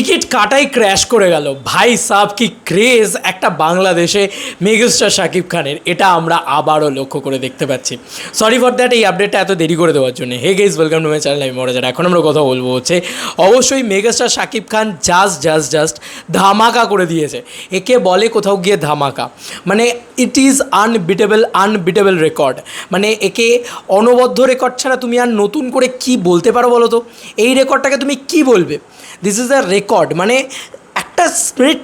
Ticket কাটাই crash করে গেল ভাই সাব কি ক্রেজ একটা বাংলাদেশে মেগাস্টার শাকিব খানের, এটা আমরা আবারও লক্ষ্য করে দেখতে পাচ্ছি। সরি ফর দ্যাট এই আপডেটটা এত দেরি করে দেওয়ার জন্য। Hey guys, welcome to my channel, আমি মরাজার। এখন আমরা কথা বলবো হচ্ছে অবশ্যই মেগাস্টার শাকিব খান জাস্ট ধামাকা করে দিয়েছে। একে বলে কোথাও গিয়ে ধামাকা, মানে ইট ইজ আনবিটেবল রেকর্ড। মানে একে অনবদ্য রেকর্ড ছাড়া তুমি আর নতুন করে কি বলতে পারো বলো তো? এই রেকর্ডটাকে তুমি কি বলবে? This is a record. মানে একটা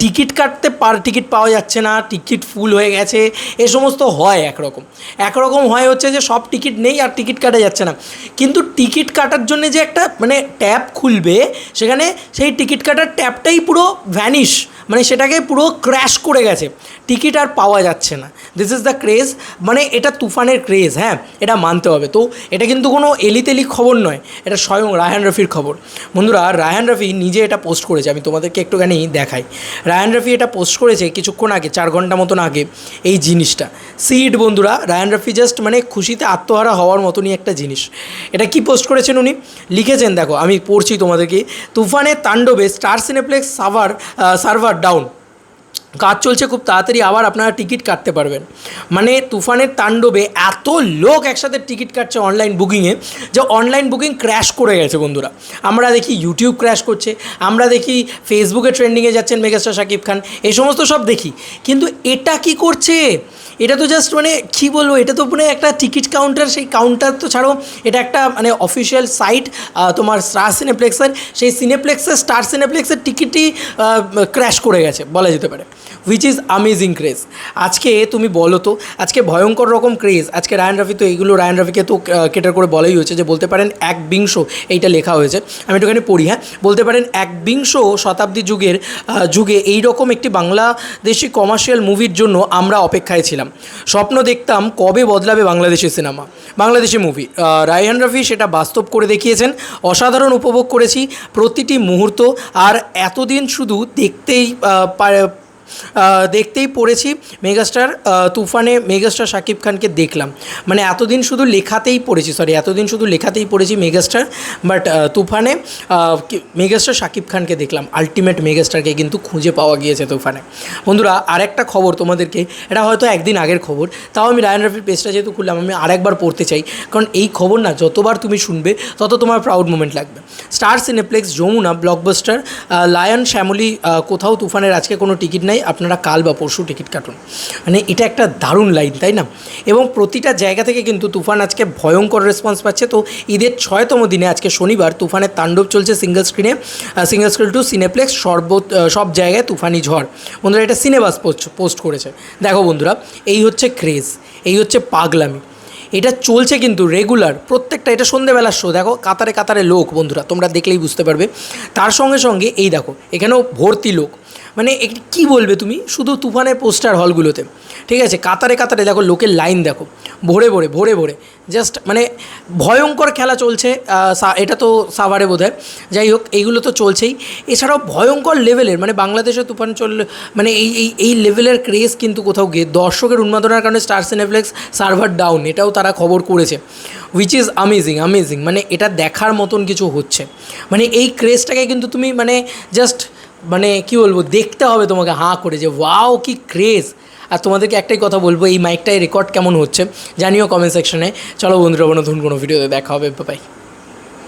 টিকিট কাটতে টিকিট পাওয়া যাচ্ছে না, টিকিট ফুল হয়ে গেছে, এ সমস্ত হয় একরকম হয় হচ্ছে যে সব টিকিট নেই আর টিকিট কাটা যাচ্ছে না। কিন্তু টিকিট কাটার জন্য যে একটা মানে ট্যাব খুলবে, সেখানে সেই টিকিট কাটার ট্যাবটাই পুরো ভ্যানিশ, মানে সেটাকে পুরো ক্র্যাশ করে গেছে, টিকিট আর পাওয়া যাচ্ছে না। দিস ইজ দ্য ক্রেজ, মানে এটা তুফানের ক্রেজ। হ্যাঁ, এটা মানতে হবে। তো এটা কিন্তু কোনো এলিতেলি খবর নয়, এটা স্বয়ং রায়হান রফির খবর। বন্ধুরা, রায়হান রফি নিজে এটা পোস্ট করেছে, আমি তোমাদেরকে একটুখানি দেখাই। রায়হান রফি এটা পোস্ট করেছে কিছুক্ষণ আগে, 4 ঘন্টা মতন আগে এই জিনিসটা। সিট বন্ধুরা, রায়হান রফি জাস্ট মানে খুশিতে আত্মহারা হওয়ার মতনই একটা জিনিস। এটা কি পোস্ট করেছেন উনি? লিখেছেন, দেখো আমি পড়ছি তোমাদেরকে। তুফানের তাণ্ডবে স্টার সিনেপ্লেক্স সার্ভার ডাউন, কাজ চলছে, খুব তাড়াতাড়ি আবার আপনারা টিকিট কাটতে পারবেন। মানে তুফানের তাণ্ডবে এত লোক একসাথে টিকিট কাটছে অনলাইন বুকিংয়ে, যে অনলাইন বুকিং ক্র্যাশ করে গেছে বন্ধুরা। আমরা দেখি ইউটিউব ক্র্যাশ করছে, আমরা দেখি ফেসবুকে ট্রেন্ডিংয়ে যাচ্ছেন মেগাস্টার শাকিব খান, এই সমস্ত সব দেখি। কিন্তু এটা কি করছে? এটা তো জাস্ট মানে কী বলবো, এটা তো মানে একটা টিকিট কাউন্টার। সেই কাউন্টার তো ছাড়ো, এটা একটা মানে অফিসিয়াল সাইট তোমার স্টার সিনেপ্লেক্সের। সেই সিনেপ্লেক্সের স্টার সিনেপ্লেক্সের টিকিটই ক্র্যাশ করে গেছে বলা যেতে পারে, হুইচ ইজ আমেজিং ক্রেজ। আজকে তুমি বলো তো, আজকে ভয়ঙ্কর রকম ক্রেজ। আজকে রায়হান রফি তো এইগুলো, রায়হান রফিকে তো কেটার করে বলাই হয়েছে যে বলতে পারেন একবিংশ, এইটা লেখা হয়েছে, আমি একটুখানি পড়ি। হ্যাঁ, বলতে পারেন একবিংশ শতাব্দী যুগে এইরকম একটি বাংলাদেশি কমার্শিয়াল মুভির জন্য আমরা অপেক্ষায় ছিলাম। স্বপ্ন দেখতাম কবে বদলাবে বাংলাদেশি সিনেমা, বাংলাদেশি মুভি। রায়হান রফি সেটা বাস্তব করে দেখিয়েছেন। অসাধারণ উপভোগ করেছি প্রতিটি মুহূর্ত। আর এতদিন শুধু দেখতেই পড়েছি মেগাস্টার তুফানে মেগাস্টার শাকিব খানকে দেখলাম। মানে এতদিন শুধু লেখাতেই পড়েছি মেগাস্টার, বাট তুফানে মেগাস্টার শাকিব খানকে দেখলাম। আলটিমেট মেগাস্টারকে কিন্তু খুঁজে পাওয়া গিয়েছে তুফানে। বন্ধুরা, আরেকটা খবর তোমাদেরকে, এটা হয়তো একদিন আগের খবর, তাও আমি রায়হান রফির পেজটা যেহেতু খুললাম, আমি আরেকবার পড়তে চাই, কারণ এই খবর না যতবার তুমি শুনবে তত তোমার প্রাউড মোমেন্ট লাগবে। Star Cineplex, Jamuna, Blockbuster, Lion, Shyamoli, কোথাও তুফানের আজকে কোনো টিকিট নাই, আপনারা কাল বা পরশু টিকিট কাটুন। মানে এটা একটা দারুণ লাইন, তাই না? এবং প্রতিটা জায়গা থেকে কিন্তু তুফান আজকে ভয়ঙ্কর রেসপন্স পাচ্ছে। তো ঈদের 6তম দিনে আজকে শনিবার তুফানের তাণ্ডব চলছে সিঙ্গেল স্ক্রিন টু সিনেপ্লেক্স, সব জায়গায় তুফানি ঝড়। বন্ধুরা, এটা সিনেবাস পোস্ট করেছে। দেখো বন্ধুরা, এই হচ্ছে ক্রেজ, এই হচ্ছে পাগলামি। এটা চলছে কিন্তু রেগুলার প্রত্যেকটা, এটা সন্ধ্যেবেলার শো। দেখো কাতারে লোক, বন্ধুরা তোমরা দেখলেই বুঝতে পারবে। তার সঙ্গে এই দেখো এখানেও ভর্তি লোক। মানে কী বলবে তুমি, শুধু তুফানের পোস্টার হলগুলোতে, ঠিক আছে, কাতারে দেখো লোকের লাইন, দেখো ভরে জাস্ট মানে ভয়ঙ্কর খেলা চলছে। এটা তো সাভারে বোধহয়, যাই হোক এইগুলো তো চলছেই। এছাড়াও ভয়ঙ্কর লেভেলের, মানে বাংলাদেশে তুফান চললে মানে এই লেভেলের ক্রেজ কিন্তু কোথাও গিয়ে দর্শকের উন্মাদনার কারণে স্টার সিনেপ্লেক্স সার্ভার ডাউন, এটাও তারা খবর করেছে, হুইচ ইজ আমেজিং। মানে এটা দেখার মতন কিছু হচ্ছে। মানে এই ক্রেজটাকে কিন্তু তুমি মানে জাস্ট মানে কী বলবো, দেখতে হবে তোমাকে হাঁ করে, যে ওয়াও কি ক্রেজ। আর তোমাদেরকে একটাই কথা বলবো, এই মাইকটায় রেকর্ড কেমন হচ্ছে জানিও কমেন্ট সেকশনে। চলো বন্ধুরা, নতুন কোনো ভিডিওতে দেখা হবে, বাই।